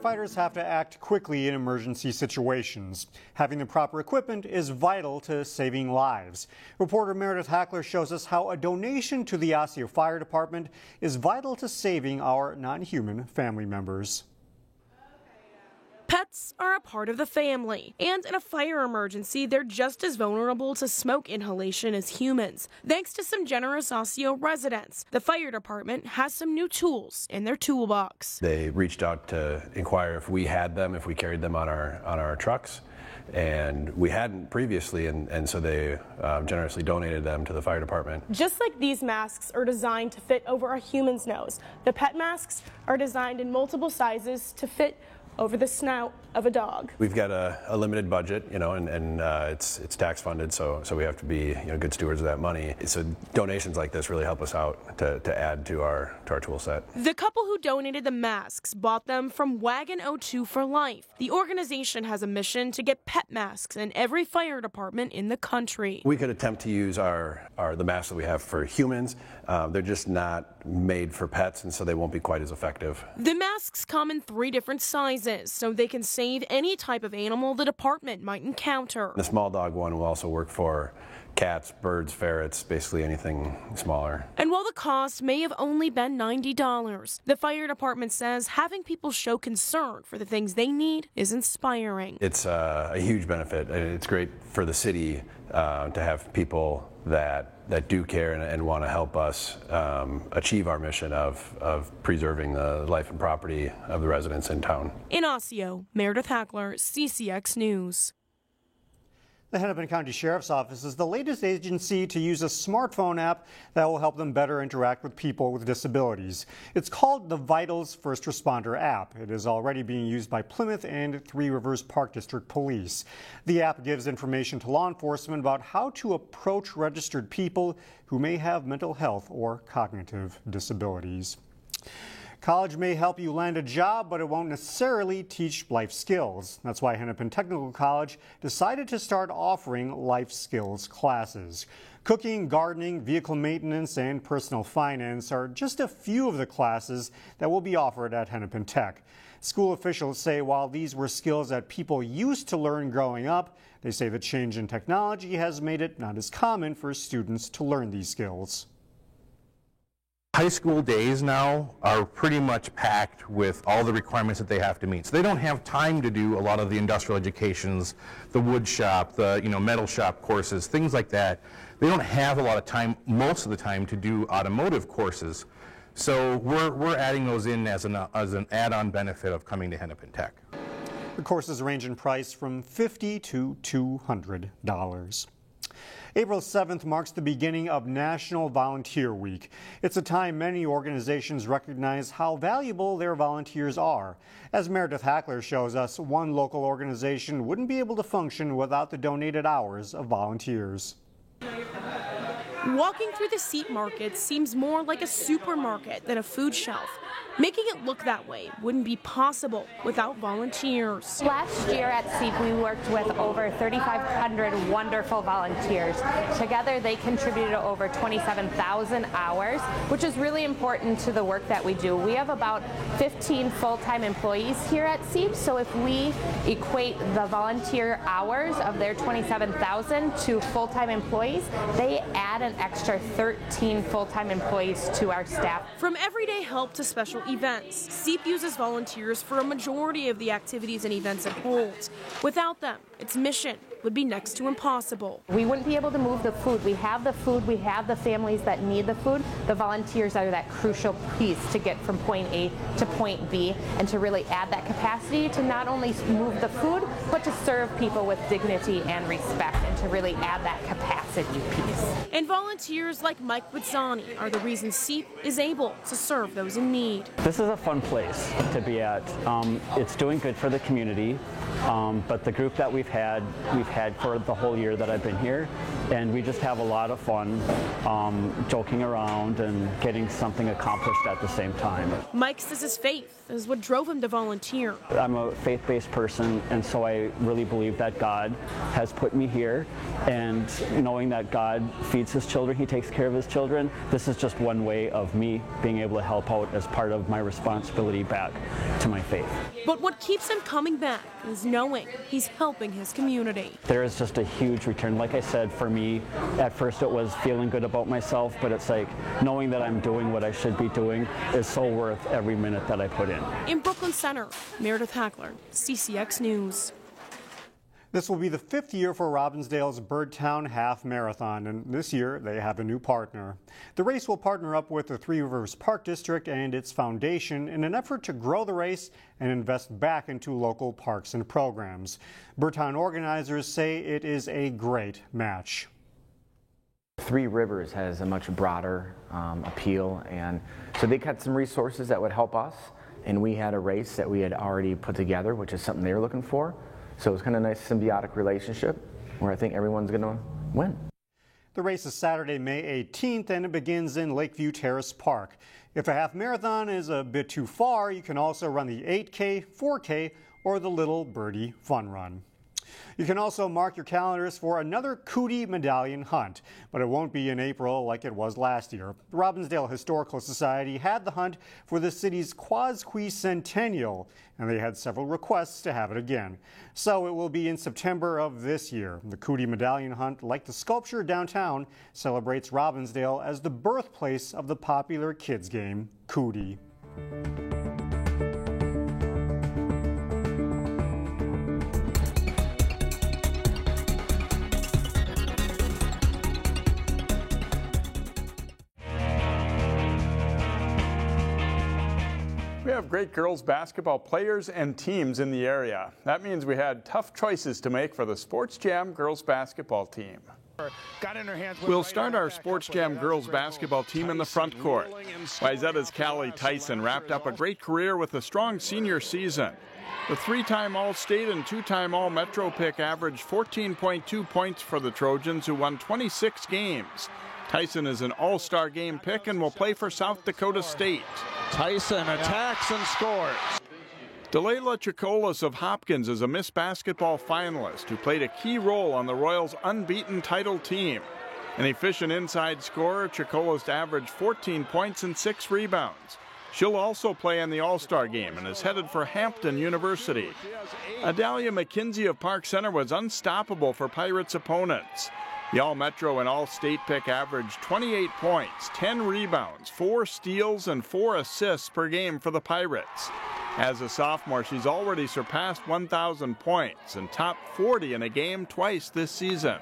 Firefighters have to act quickly in emergency situations. Having the proper equipment is vital to saving lives. Reporter Meredith Hackler shows us how a donation to the Osseo Fire Department is vital to saving our non-human family members. Pets are a part of the family, and in a fire emergency, they're just as vulnerable to smoke inhalation as humans. Thanks to some generous Osseo residents, the fire department has some new tools in their toolbox. They reached out to inquire if we had them, if we carried them on our trucks, and we hadn't previously, and so they generously donated them to the fire department. Just like these masks are designed to fit over a human's nose, the pet masks are designed in multiple sizes to fit over the snout of a dog. We've got a limited budget, and it's tax funded, so we have to be good stewards of that money. So donations like this really help us out to add to our tool set. The couple who donated the masks bought them from Wagon 02 for Life. The organization has a mission to get pet masks in every fire department in the country. We could attempt to use the masks that we have for humans. They're just not made for pets, and so they won't be quite as effective. The masks come in 3 different sizes, so they can save any type of animal the department might encounter. The small dog one will also work for cats, birds, ferrets, basically anything smaller. And while the cost may have only been $90, the fire department says having people show concern for the things they need is inspiring. It's a huge benefit. It's great for the city to have people that do care and want to help us achieve our mission of preserving the life and property of the residents in town. In Osseo, Meredith Hackler, CCX News. The Hennepin County Sheriff's Office is the latest agency to use a smartphone app that will help them better interact with people with disabilities. It's called the Vitals First Responder app. It is already being used by Plymouth and Three Rivers Park District Police. The app gives information to law enforcement about how to approach registered people who may have mental health or cognitive disabilities. College may help you land a job, but it won't necessarily teach life skills. That's why Hennepin Technical College decided to start offering life skills classes. Cooking, gardening, vehicle maintenance, and personal finance are just a few of the classes that will be offered at Hennepin Tech. School officials say while these were skills that people used to learn growing up, they say the change in technology has made it not as common for students to learn these skills. High school days now are pretty much packed with all the requirements that they have to meet. So they don't have time to do a lot of the industrial educations, the wood shop, the metal shop courses, things like that. They don't have a lot of time, most of the time, to do automotive courses. So we're adding those in as an add-on benefit of coming to Hennepin Tech. The courses range in price from $50 to $200. April 7th marks the beginning of National Volunteer Week. It's a time many organizations recognize how valuable their volunteers are. As Meredith Hackler shows us, one local organization wouldn't be able to function without the donated hours of volunteers. Walking through the SEEP market seems more like a supermarket than a food shelf. Making it look that way wouldn't be possible without volunteers. Last year at SEEP, we worked with over 3,500 wonderful volunteers. Together, they contributed over 27,000 hours, which is really important to the work that we do. We have about 15 full-time employees here at SEEP, so if we equate the volunteer hours of their 27,000 to full-time employees, they add an extra 13 full-time employees to our staff. From everyday help to special events, SEEP uses volunteers for a majority of the activities and events it holds. Without them, its mission would be next to impossible. We wouldn't be able to move the food. We have the food, we have the families that need the food. The volunteers are that crucial piece to get from point A to point B and to really add that capacity to not only move the food, but to serve people with dignity and respect and to really add that capacity piece. And volunteers like Mike Witzani are the reason SEEP is able to serve those in need. This is a fun place to be at. It's doing good for the community, but the group that we've had had for the whole year that I've been here, and we just have a lot of fun joking around and getting something accomplished at the same time. Mike says his faith is what drove him to volunteer. I'm a faith-based person, and so I really believe that God has put me here, and knowing that God feeds his children, he takes care of his children, this is just one way of me being able to help out as part of my responsibility back to my faith. But what keeps him coming back is knowing he's helping his community. There is just a huge return. Like I said, for me, at first it was feeling good about myself, but it's like knowing that I'm doing what I should be doing is so worth every minute that I put in. In Brooklyn Center, Meredith Hackler, CCX News. This will be the 5th year for Robbinsdale's Birdtown Half Marathon, and this year they have a new partner. The race will partner up with the Three Rivers Park District and its foundation in an effort to grow the race and invest back into local parks and programs. Birdtown organizers say it is a great match. Three Rivers has a much broader appeal, and so they got some resources that would help us, and we had a race that we had already put together, which is something they were looking for. So it's kind of a nice symbiotic relationship where I think everyone's going to win. The race is Saturday, May 18th, and it begins in Lakeview Terrace Park. If a half marathon is a bit too far, you can also run the 8K, 4K, or the Little Birdie Fun Run. You can also mark your calendars for another Cootie Medallion hunt, but it won't be in April like it was last year. The Robbinsdale Historical Society had the hunt for the city's Quasquicentennial, and they had several requests to have it again. So it will be in September of this year. The Cootie Medallion hunt, like the sculpture downtown, celebrates Robbinsdale as the birthplace of the popular kids game, Cootie. We have great girls basketball players and teams in the area. That means we had tough choices to make for the Sports Jam girls basketball team. We'll start our Sports Jam girls basketball team in the front court. Wayzata's Callie Tyson wrapped up a great career with a strong senior season. The 3-time All-State and 2-time All-Metro pick averaged 14.2 points for the Trojans, who won 26 games. Tyson is an all-star game pick and will play for South Dakota State. Tyson attacks and scores. Delayla Chicolas of Hopkins is a Miss Basketball finalist who played a key role on the Royals' unbeaten title team. An efficient inside scorer, Chicolas averaged 14 points and 6 rebounds. She'll also play in the All-Star game and is headed for Hampton University. Adalia McKenzie of Park Center was unstoppable for Pirates opponents. The All-Metro and All-State pick averaged 28 points, 10 rebounds, 4 steals, and 4 assists per game for the Pirates. As a sophomore, she's already surpassed 1,000 points and topped 40 in a game twice this season.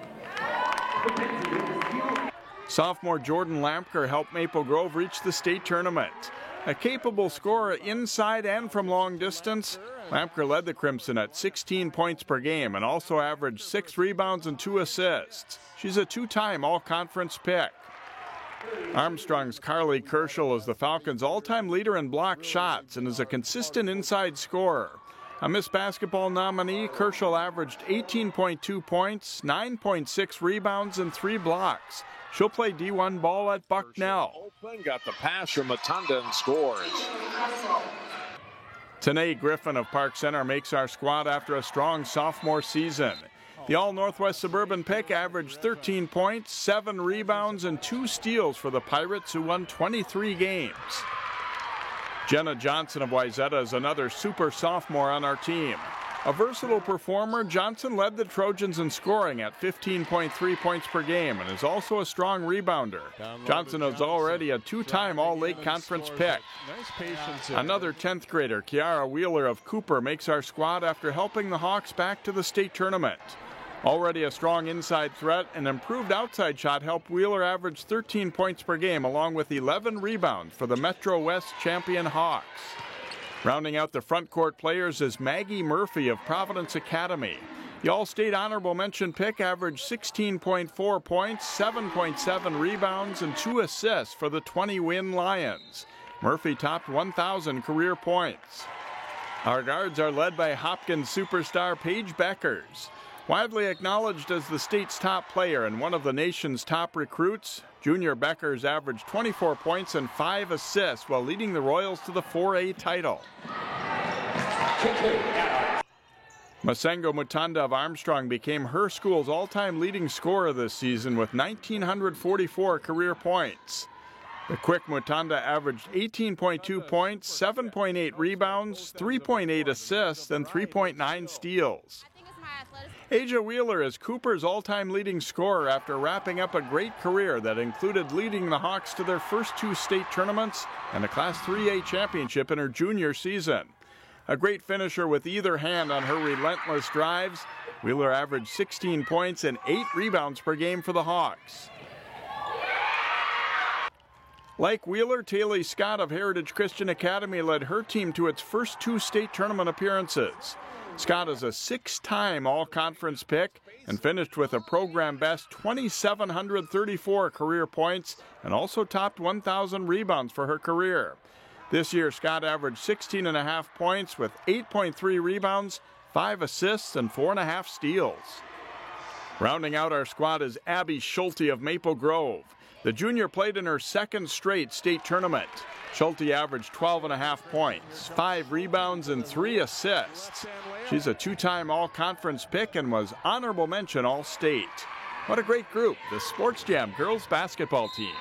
Sophomore Jordan Lampker helped Maple Grove reach the state tournament. A capable scorer inside and from long distance, Lampker led the Crimson at 16 points per game and also averaged 6 rebounds and 2 assists. She's a 2-time all-conference pick. Armstrong's Carly Kerschel is the Falcons' all-time leader in block shots and is a consistent inside scorer. A Miss Basketball nominee, Kerschel averaged 18.2 points, 9.6 rebounds, and 3 blocks. She'll play D1 ball at Bucknell. Got the pass from Matunda and scores. Tanae Griffin of Park Center makes our squad after a strong sophomore season. The All-Northwest Suburban pick averaged 13 points, 7 rebounds, and 2 steals for the Pirates, who won 23 games. Jenna Johnson of Wayzata is another super sophomore on our team. A versatile performer, Johnson led the Trojans in scoring at 15.3 points per game and is also a strong rebounder. Johnson is already a 2-time All-Lake Conference pick. Another 10th grader, Kiara Wheeler of Cooper, makes our squad after helping the Hawks back to the state tournament. Already a strong inside threat, an improved outside shot helped Wheeler average 13 points per game along with 11 rebounds for the Metro West champion Hawks. Rounding out the front court players is Maggie Murphy of Providence Academy. The All-State honorable mention pick averaged 16.4 points, 7.7 rebounds, and 2 assists for the 20-win Lions. Murphy topped 1,000 career points. Our guards are led by Hopkins superstar Paige Beckers. Widely acknowledged as the state's top player and one of the nation's top recruits, Junior Beckers averaged 24 points and 5 assists while leading the Royals to the 4A title. Masengo Mutanda of Armstrong became her school's all-time leading scorer this season with 1,944 career points. The quick Mutanda averaged 18.2 points, 7.8 rebounds, 3.8 assists, and 3.9 steals. Aja Wheeler is Cooper's all-time leading scorer after wrapping up a great career that included leading the Hawks to their first 2 state tournaments and a Class 3A championship in her junior season. A great finisher with either hand on her relentless drives, Wheeler averaged 16 points and 8 rebounds per game for the Hawks. Like Wheeler, Taylor Scott of Heritage Christian Academy led her team to its first 2 state tournament appearances. Scott is a 6-time all-conference pick and finished with a program-best 2,734 career points and also topped 1,000 rebounds for her career. This year, Scott averaged 16.5 points with 8.3 rebounds, 5 assists, and 4.5 steals. Rounding out our squad is Abby Schulte of Maple Grove. The junior played in her 2nd straight state tournament. Schulte averaged 12.5 points, 5 rebounds, and 3 assists. She's a 2-time all-conference pick and was honorable mention all-state. What a great group, the Sports Jam girls basketball team.